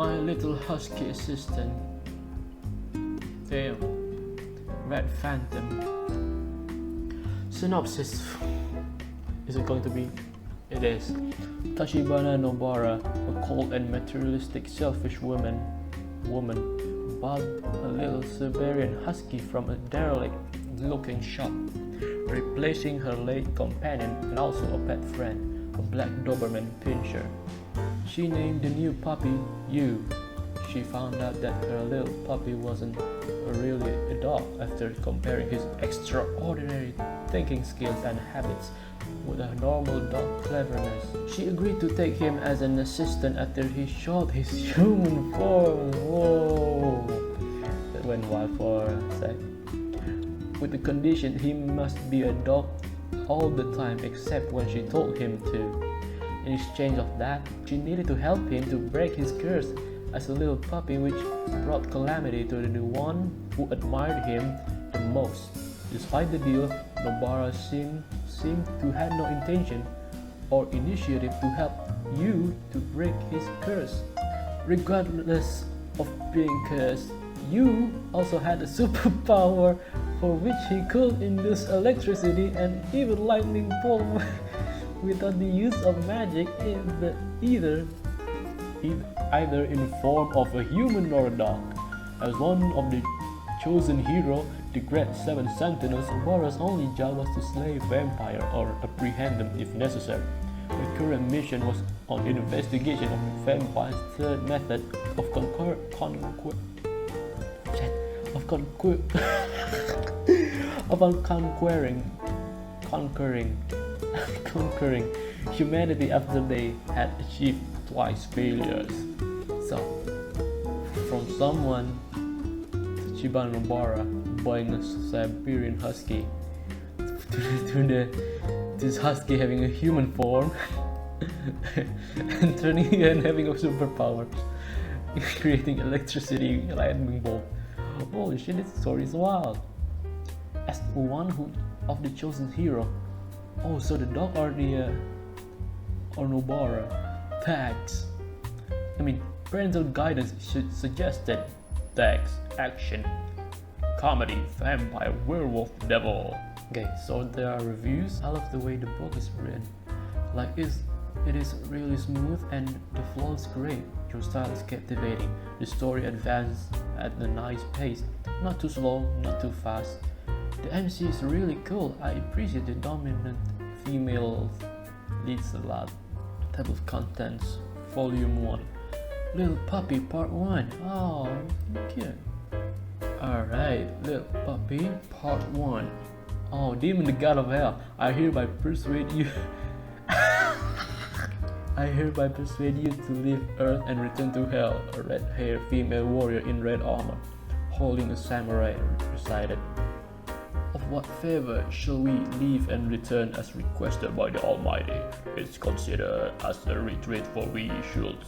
My little husky assistant. Damn. Red Phantom. Synopsis. Is it going to be? It is. Tachibana Nobara, a cold and materialistic, selfish woman, bought a little Siberian husky from a derelict-looking shop, replacing her late companion and also a pet friend, a black Doberman Pinscher. She named the new puppy You. She found out that her little puppy wasn't really a dog after comparing his extraordinary thinking skills and habits with a normal dog cleverness. She agreed to take him as an assistant after he showed his human form. Whoa! That went wild for a sec. With the condition he must be a dog all the time except when she told him to. In exchange of that, she needed to help him to break his curse as a little puppy, which brought calamity to the one who admired him the most. Despite the deal, Nobara seemed to have no intention or initiative to help You to break his curse. Regardless of being cursed, You also had a superpower for which he could induce electricity and even lightning bolt without the use of magic either in form of a human or a dog. As one of the chosen hero, the Great Seven Sentinels, Nobara's only job was to slay vampire or apprehend them if necessary. The current mission was on investigation of the vampire's third method of conquering humanity after they had achieved twice failures. So, from someone, Chiban Nobara buying a Siberian Husky, to this Husky having a human form and turning and having a superpower, creating electricity, lightning bolt. Holy shit, this story is wild. As one of the chosen hero. Oh, so the dog or Nobara tags. Parental guidance should suggested tags, action, comedy, vampire, werewolf, devil. Okay, so there are reviews. I love the way the book is written. It is really smooth and the flow is great. Your style is captivating. The story advances at a nice pace. Not too slow, not too fast. The MC is really cool. I appreciate the dominant female leads a lot. Type of contents, Volume 1. Little Puppy Part 1. Oh, cute. Alright, Little Puppy Part 1. Oh, Demon the God of Hell, I hereby persuade you to leave Earth and return to Hell. A red-haired female warrior in red armor, holding a samurai, recited. Of what favor shall we leave and return as requested by the Almighty? It's considered as a retreat, for we should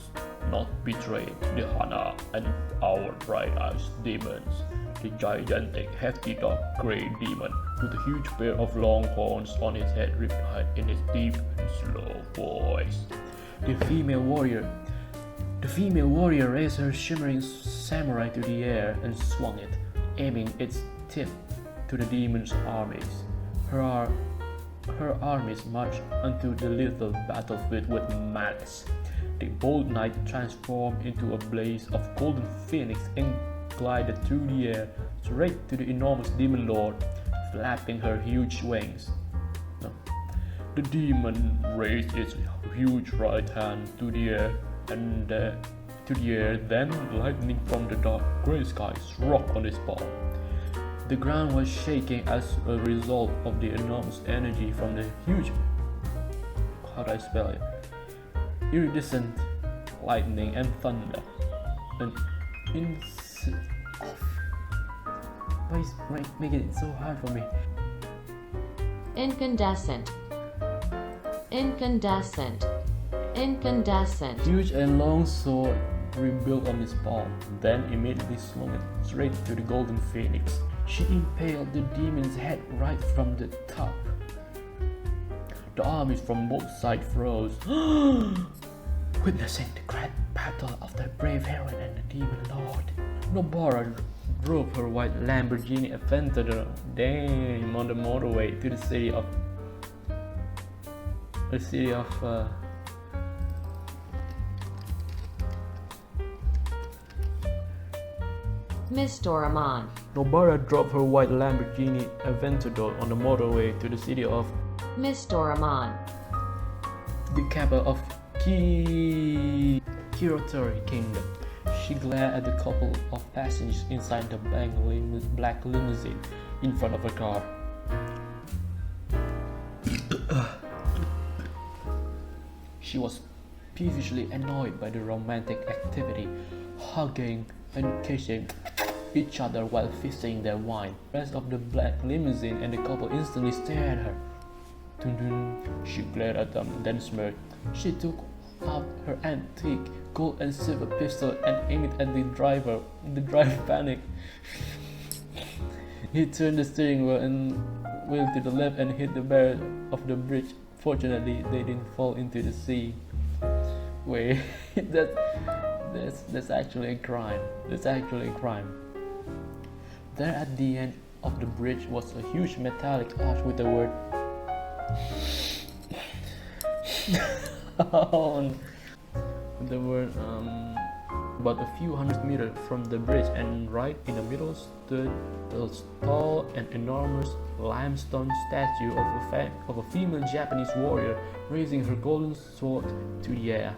not betray the Hana and our bright-eyed demons. The gigantic, hefty dark grey demon with a huge pair of long horns on his head replied in his deep and slow voice. The female warrior raised her shimmering samurai to the air and swung it, aiming its tip to the demon's armies. Her armies marched onto the lethal battlefield with malice. The bold knight transformed into a blaze of golden phoenix and glided through the air straight to the enormous demon lord, flapping her huge wings. The demon raised its huge right hand to the air, then lightning from the dark grey sky struck on its palm. The ground was shaking as a result of the enormous energy from the huge, iridescent lightning and thunder. Why is making it so hard for me? Incandescent. Huge and long sword rebuilt on his palm, then immediately swung it straight to the golden phoenix. She impaled the demon's head right from the top. The armies from both sides froze. Witnessing the great battle of the brave heroine and the demon lord, Nobara drove her white Lamborghini Aventador on the motorway to the city of Miss Doraemon. Nobara drove her white Lamborghini Aventador on the motorway to the city of Miss Doraemon. the capital of Kirotori Kingdom. She glared at the couple of passengers inside the black limousine in front of her car. She was peevishly annoyed by the romantic activity, hugging and kissing each other while feasting their wine. The rest of the black limousine and the couple instantly stared at her. She glared at them, then smirked. She took out her antique gold and silver pistol and aimed it at the driver. The driver panicked. He turned the steering wheel to the left and hit the barrel of the bridge. Fortunately, they didn't fall into the sea. Wait, that's actually a crime. That's actually a crime. There at the end of the bridge was a huge metallic arch with the word about a few hundred meters from the bridge, and right in the middle stood a tall and enormous limestone statue of a female Japanese warrior raising her golden sword to the air.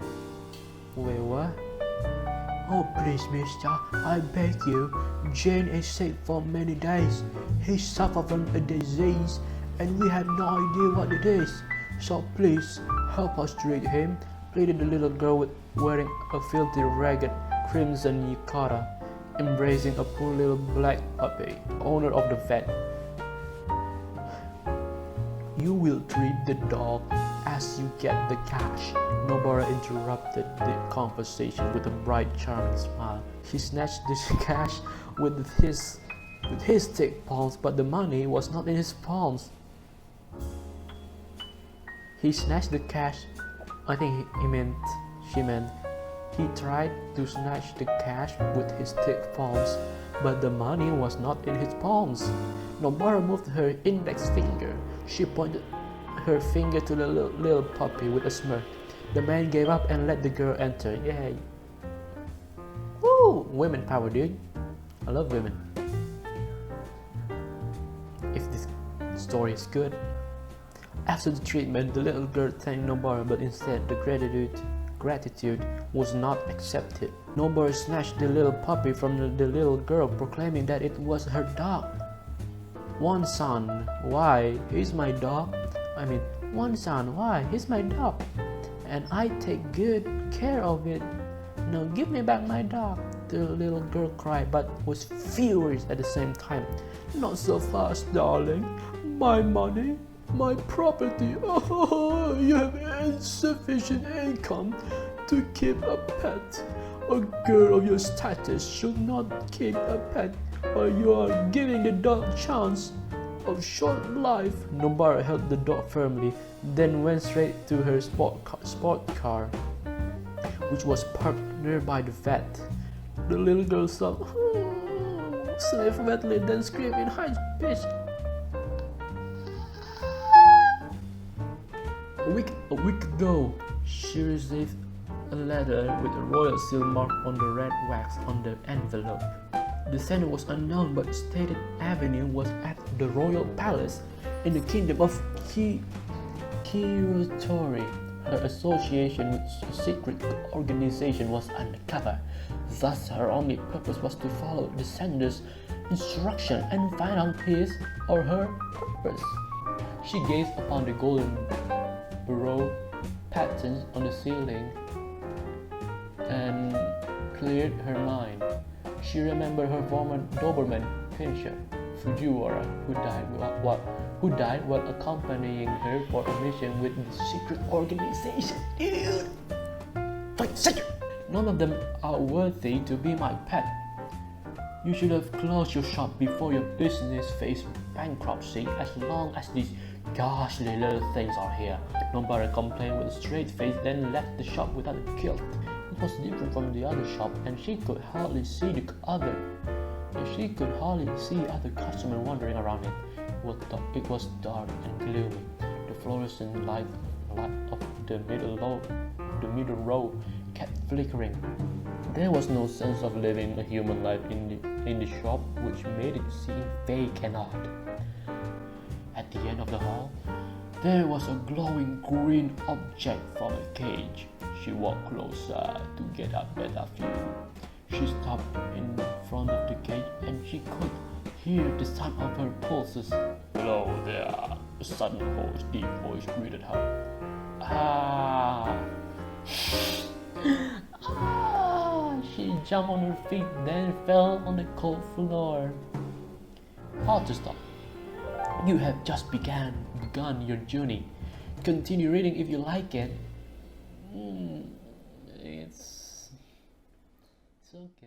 Wait, what? Oh please, mister, I beg you. Jane is sick for many days. He suffered from a disease and we have no idea what it is. So please, help us treat him, pleaded the little girl wearing a filthy, ragged crimson yukata, embracing a poor little black puppy, owner of the vet. You will treat the dog as you get the cash. Nobara interrupted the conversation with a bright, charming smile. He snatched the cash with his thick palms, but the money was not in his palms. He snatched the cash. I think she meant he tried to snatch the cash with his thick palms, but the money was not in his palms. Nobara moved her index finger. She pointed her finger to the little puppy with a smirk. The man gave up and let the girl enter. Yay! Woo! Women power, dude. I love women. If this story is good. After the treatment, the little girl thanked Nobara, but instead the gratitude was not accepted. Nobara snatched the little puppy from the little girl, proclaiming that it was her dog. One son, why? He's my dog. One son, why? He's my dog. And I take good care of it. Now give me back my dog. The little girl cried, but was furious at the same time. Not so fast, darling. My money, my property. Oh, you have insufficient income to keep a pet. A girl of your status should not keep a pet, or you are giving the dog a chance of short life. Nobara held the dog firmly, then went straight to her sport car, which was parked nearby the vet. The little girl sobbed, sniffed wetly, then screamed in high pitch. A week ago, she received a letter with a royal seal mark on the red wax on the envelope. The sender was unknown, but stated avenue was at the royal palace in the kingdom of Kirotori. Her association with a secret organization was undercover. Thus, her only purpose was to follow the sender's instruction and find out his or her purpose. She gazed upon the golden burrow patterns on the ceiling and cleared her mind. She remembered her former Doberman pinscher, Fujiwara, who died while accompanying her for a mission with the secret organization. Dude! Wait, second! None of them are worthy to be my pet. You should have closed your shop before your business faced bankruptcy. As long as these Ghastly little things are here. Nobara complained with a straight face, then left the shop without a guilt. It was different from the other shop, and she could hardly see other customer wandering around it. It was dark and gloomy. The fluorescent light of the middle row kept flickering. There was no sense of living a human life in the shop, which made it seem fake and odd. At the end of the hall, there was a glowing green object from a cage. She walked closer to get a better view. She stopped in front of the cage and she could hear the sound of her pulses. "Hello there," a sudden hoarse, deep voice greeted her. She jumped on her feet, then fell on the cold floor. Hard to stop. You have just begun your journey. Continue reading if you like it. It's okay.